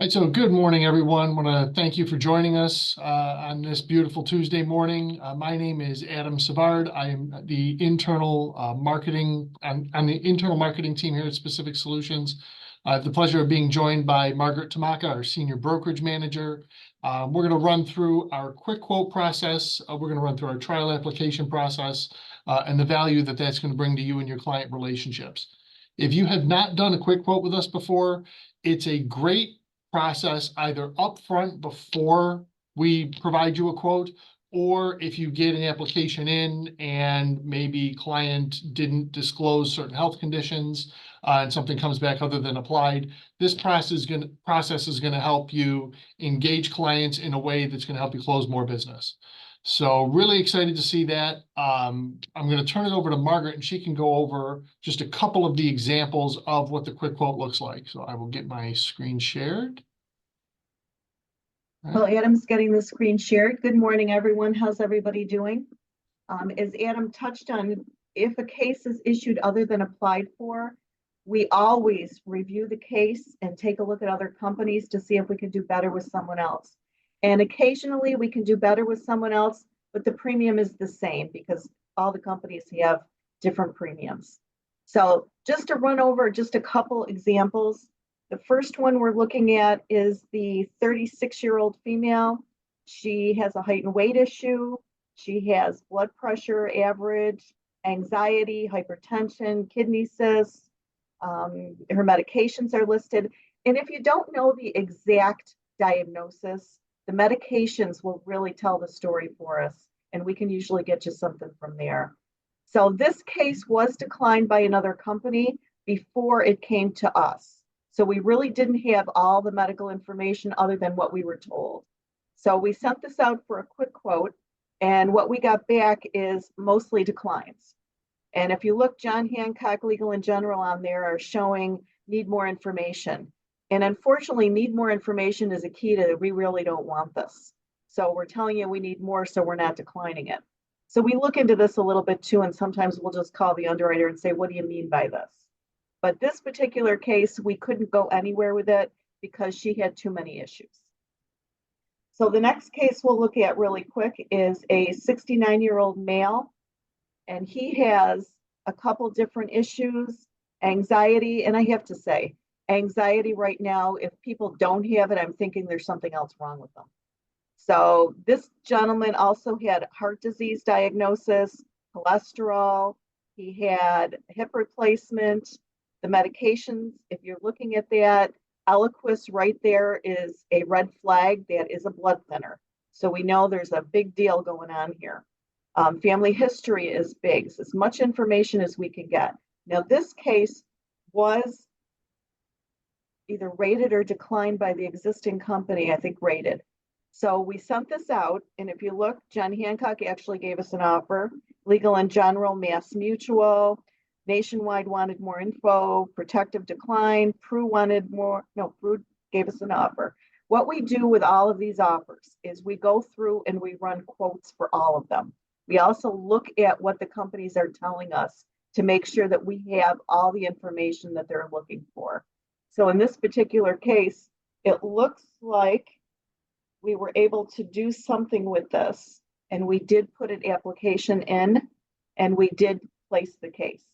Right, so good morning, everyone. I want to thank you for joining us on this beautiful Tuesday morning. My name is Adam Savard. I am the internal marketing on the internal marketing team here at Specific Solutions. I have the pleasure of being joined by Margaret Tomaka, our senior brokerage manager. We're going to run through our quick quote process. We're going to run through our trial application process and the value that that's going to bring to you and your client relationships. If you have not done a quick quote with us before, it's a great process either upfront before we provide you a quote, or if you get an application in and maybe client didn't disclose certain health conditions and something comes back other than applied, this process is going to help you engage clients in a way that's going to help you close more business. So really excited to see that. I'm going to turn it over to Margaret and she can go over just a couple of the examples of what the quick quote looks like. So I will get my screen shared. Well, Adam's getting the screen shared. Good morning, everyone. How's everybody doing? As Adam touched on, if a case is issued other than applied for, we always review the case and take a look at other companies to see if we can do better with someone else. And occasionally we can do better with someone else, but the premium is the same because all the companies have different premiums. So just to run over just a couple examples, the first one we're looking at is the 36-year-old female. She has a height and weight issue. She has blood pressure average, anxiety, hypertension, kidney cysts. Her medications are listed. And if you don't know the exact diagnosis, the medications will really tell the story for us, and we can usually get you something from there. So this case was declined by another company before it came to us. So we really didn't have all the medical information other than what we were told. So we sent this out for a quick quote, and what we got back is mostly declines. And if you look, John Hancock Legal in General on there are showing need more information. And unfortunately, need more information is a key to we really don't want this. So we're telling you we need more, so we're not declining it. So we look into this a little bit too, and sometimes we'll just call the underwriter and say, what do you mean by this? But this particular case, we couldn't go anywhere with it because she had too many issues. So the next case we'll look at really quick is a 69-year-old male, and he has a couple different issues, anxiety, and I have to say, anxiety right now, if people don't have it, I'm thinking there's something else wrong with them. So this gentleman also had heart disease diagnosis, cholesterol, he had hip replacement, the medications, if you're looking at that, Eliquis right there is a red flag. That is a blood thinner. So we know there's a big deal going on here. Family history is big. It's as much information as we can get. Now, this case was either rated or declined by the existing company, I think rated. So we sent this out, and if you look, John Hancock actually gave us an offer. Legal in General, Mass Mutual, Nationwide wanted more info, Protective declined, Pru wanted more, no, Pru gave us an offer. What we do with all of these offers is we go through and we run quotes for all of them. We also look at what the companies are telling us to make sure that we have all the information that they're looking for. So in this particular case, it looks like we were able to do something with this, and we did put an application in, and we did place the case.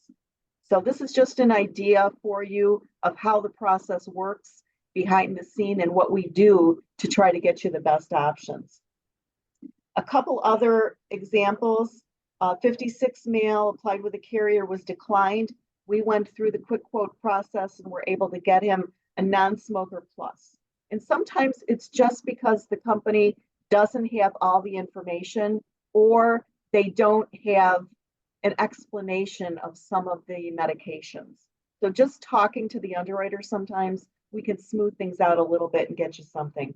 So this is just an idea for you of how the process works behind the scene and what we do to try to get you the best options. A couple other examples, 56 male applied with a carrier was declined. We went through the quick quote process and were able to get him a non-smoker plus. And sometimes it's just because the company doesn't have all the information or they don't have an explanation of some of the medications. So just talking to the underwriter, sometimes we can smooth things out a little bit and get you something.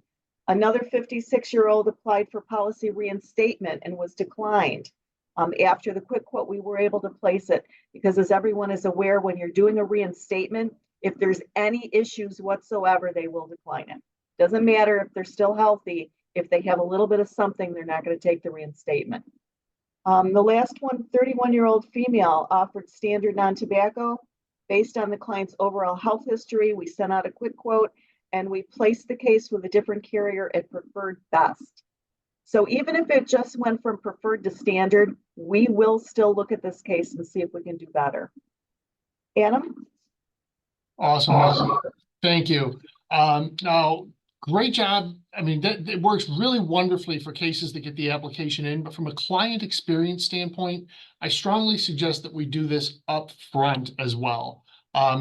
Another 56-year-old applied for policy reinstatement and was declined. After the quick quote, we were able to place it because, as everyone is aware, when you're doing a reinstatement, if there's any issues whatsoever, they will decline it. Doesn't matter if they're still healthy. If they have a little bit of something, they're not going to take the reinstatement. The last one, 31-year-old female offered standard non-tobacco based on the client's overall health history. We sent out a quick quote and we placed the case with a different carrier at preferred best. So even if it just went from preferred to standard, we will still look at this case and see if we can do better. Adam? Awesome, Margaret. Thank you. Now, great job. I mean, that it works really wonderfully for cases that get the application in, but from a client experience standpoint, I strongly suggest that we do this up front as well.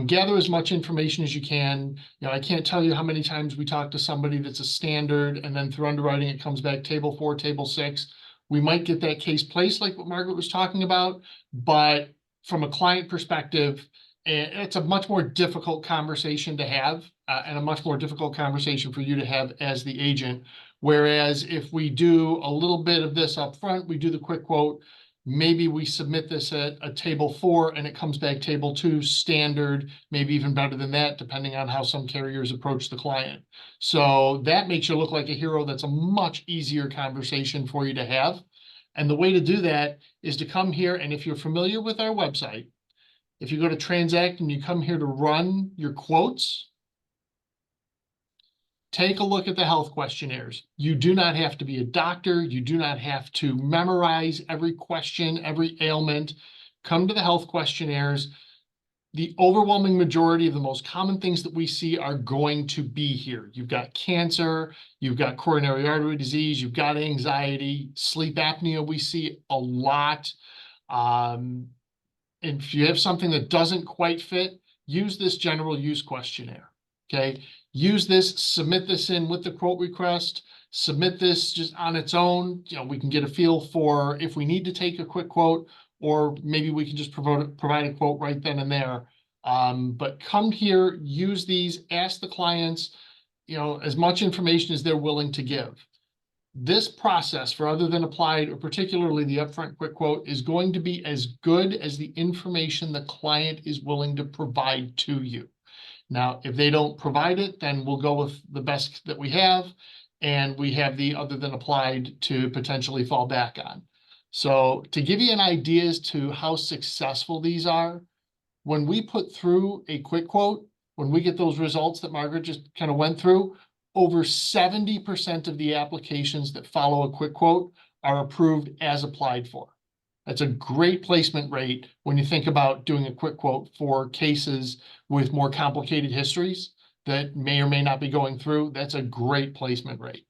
Gather as much information as you can. You know, I can't tell you how many times we talk to somebody that's a standard, and then through underwriting, it comes back table 4, table 6. We might get that case placed like what Margaret was talking about, but from a client perspective, it's a much more difficult conversation to have, and a much more difficult conversation for you to have as the agent. Whereas if we do a little bit of this up front, we do the quick quote, maybe we submit this at a table 4 and it comes back table 2 standard, maybe even better than that, depending on how some carriers approach the client. So that makes you look like a hero. That's a much easier conversation for you to have. And the way to do that is to come here, and if you're familiar with our website, if you go to Transact and you come here to run your quotes, take a look at the health questionnaires. You do not have to be a doctor. You do not have to memorize every question, every ailment. Come to the health questionnaires. The overwhelming majority of the most common things that we see are going to be here. You've got cancer, you've got coronary artery disease, you've got anxiety, sleep apnea we see a lot. If you have something that doesn't quite fit, use this general use questionnaire, okay? Use this, submit this in with the quote request, submit this just on its own. You know, we can get a feel for if we need to take a quick quote, or maybe we can just provide a quote right then and there. But come here, use these, ask the clients, you know, as much information as they're willing to give. This process for other than applied, or particularly the upfront quick quote, is going to be as good as the information the client is willing to provide to you. Now, if they don't provide it, then we'll go with the best that we have, and we have the other than applied to potentially fall back on. So to give you an idea as to how successful these are, when we put through a quick quote, when we get those results that Margaret just kind of went through, over 70% of the applications that follow a quick quote are approved as applied for. That's a great placement rate when you think about doing a quick quote for cases with more complicated histories that may or may not be going through. That's a great placement rate.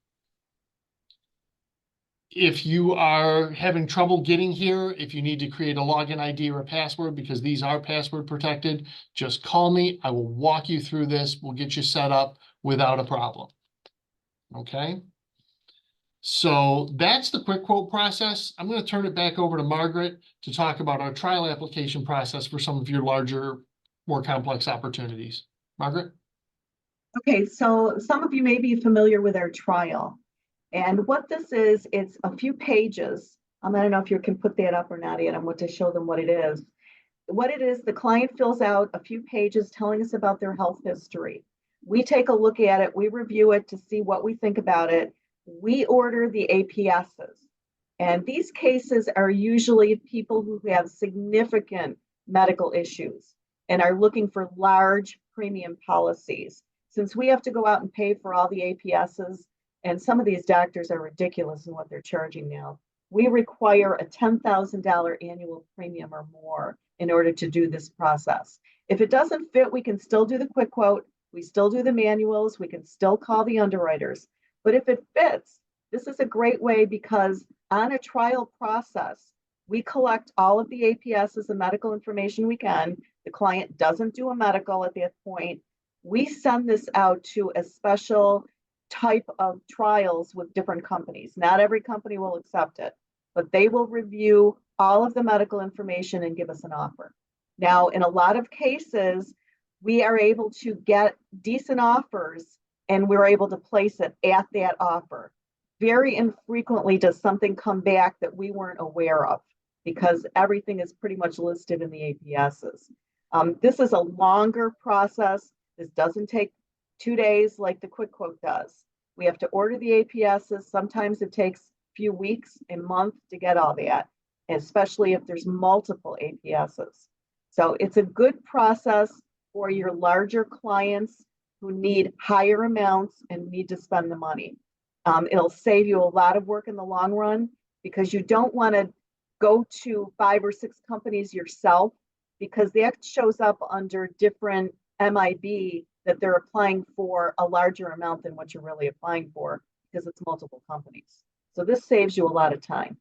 If you are having trouble getting here, if you need to create a login ID or a password, because these are password protected, just call me. I will walk you through this. We'll get you set up without a problem. Okay. So that's the quick quote process. I'm going to turn it back over to Margaret to talk about our trial application process for some of your larger, more complex opportunities. Margaret? Okay, so some of you may be familiar with our trial. And what this is, it's a few pages. I don't know if you can put that up or not yet. I want to show them what it is. What it is, the client fills out a few pages telling us about their health history. We take a look at it, we review it to see what we think about it. We order the APSs. And these cases are usually people who have significant medical issues and are looking for large premium policies. Since we have to go out and pay for all the APSs, and some of these doctors are ridiculous in what they're charging now, we require a $10,000 annual premium or more in order to do this process. If it doesn't fit, we can still do the quick quote, we still do the manuals, we can still call the underwriters. But if it fits, this is a great way, because on a trial process, we collect all of the APSs and medical information we can. The client doesn't do a medical at that point. We send this out to a special type of trials with different companies. Not every company will accept it, but they will review all of the medical information and give us an offer. Now, in a lot of cases, we are able to get decent offers and we're able to place it at that offer. Very infrequently does something come back that we weren't aware of, because everything is pretty much listed in the APSs. This is a longer process. This doesn't take 2 days like the quick quote does. We have to order the APSs. Sometimes it takes a few weeks, a month to get all that, especially if there's multiple APSs. So it's a good process for your larger clients who need higher amounts and need to spend the money. It'll save you a lot of work in the long run because you don't want to go to 5 or 6 companies yourself because that shows up under different MIB that they're applying for a larger amount than what you're really applying for because it's multiple companies. So this saves you a lot of time.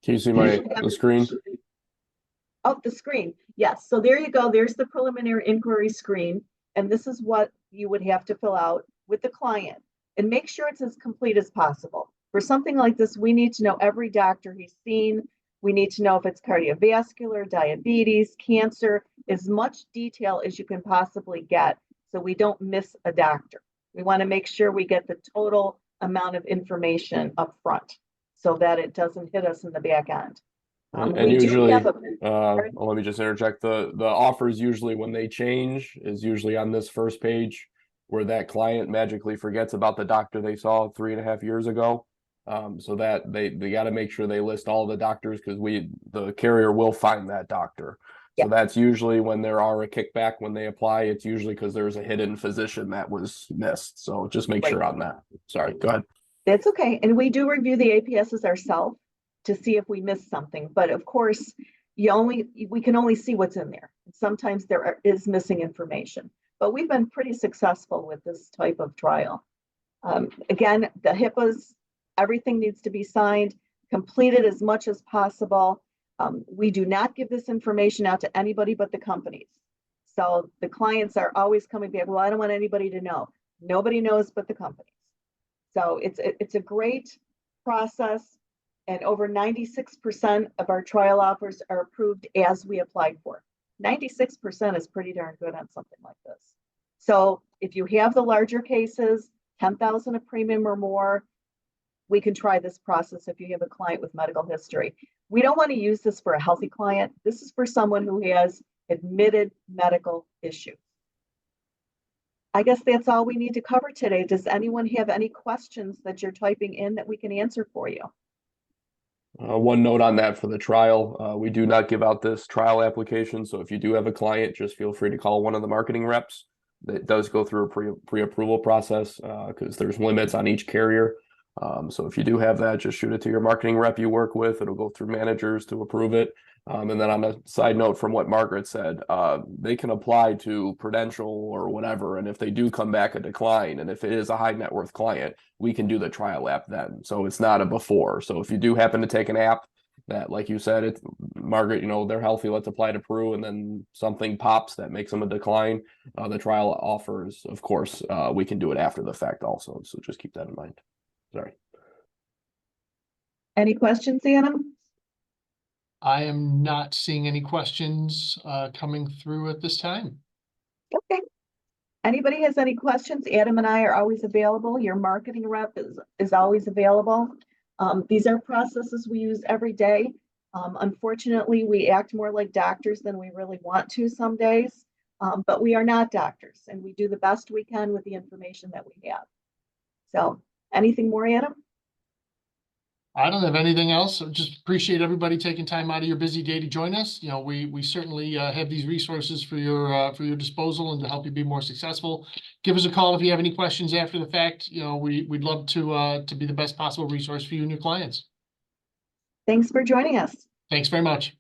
Can you see the screen? Oh, the screen. Yes. So there you go. There's the preliminary inquiry screen. And this is what you would have to fill out with the client and make sure it's as complete as possible. For something like this, we need to know every doctor he's seen. We need to know if it's cardiovascular, diabetes, cancer, as much detail as you can possibly get so we don't miss a doctor. We want to make sure we get the total amount of information up front so that it doesn't hit us in the back end. And usually, let me just interject, the offers usually when they change is usually on this first page where that client magically forgets about the doctor they saw 3.5 years ago. So that they got to make sure they list all the doctors because the carrier will find that doctor. So that's usually when there are a kickback when they apply. It's usually because there's a hidden physician that was missed. So just make sure on that. Sorry, go ahead. That's okay. And we do review the APSs ourselves to see if we missed something. But of course, we can only see what's in there. Sometimes there is missing information. But we've been pretty successful with this type of trial. Again, the HIPAAs, everything needs to be signed, completed as much as possible. We do not give this information out to anybody but the companies. So the clients are always coming back, well, I don't want anybody to know. Nobody knows but the companies. So it's a great process. And over 96% of our trial offers are approved as we applied for. 96% is pretty darn good on something like this. So if you have the larger cases, 10,000 a premium or more, we can try this process if you have a client with medical history. We don't want to use this for a healthy client. This is for someone who has admitted medical issues. I guess that's all we need to cover today. Does anyone have any questions that you're typing in that we can answer for you? One note on that for the trial, we do not give out this trial application. So if you do have a client, just feel free to call one of the marketing reps. That does go through a pre-approval process because there's limits on each carrier. So if you do have that, just shoot it to your marketing rep you work with. It'll go through managers to approve it. And then on a side note from what Margaret said, they can apply to Prudential or whatever. And if they do come back a decline, and if it is a high net worth client, we can do the trial app then. So it's not a before. So if you do happen to take an app that, like you said, it's Margaret, they're healthy, let's apply to Pru, and then something pops that makes them a decline, the trial offers, of course, we can do it after the fact also. So just keep that in mind. Sorry. Any questions, Adam? I am not seeing any questions coming through at this time. Okay. Anybody has any questions? Adam and I are always available. Your marketing rep is always available. These are processes we use every day. Unfortunately, we act more like doctors than we really want to some days, but we are not doctors, and we do the best we can with the information that we have. So anything more, Adam? I don't have anything else. I just appreciate everybody taking time out of your busy day to join us. We certainly have these resources for your disposal and to help you be more successful. Give us a call if you have any questions after the fact. We'd love to be the best possible resource for you and your clients. Thanks for joining us. Thanks very much.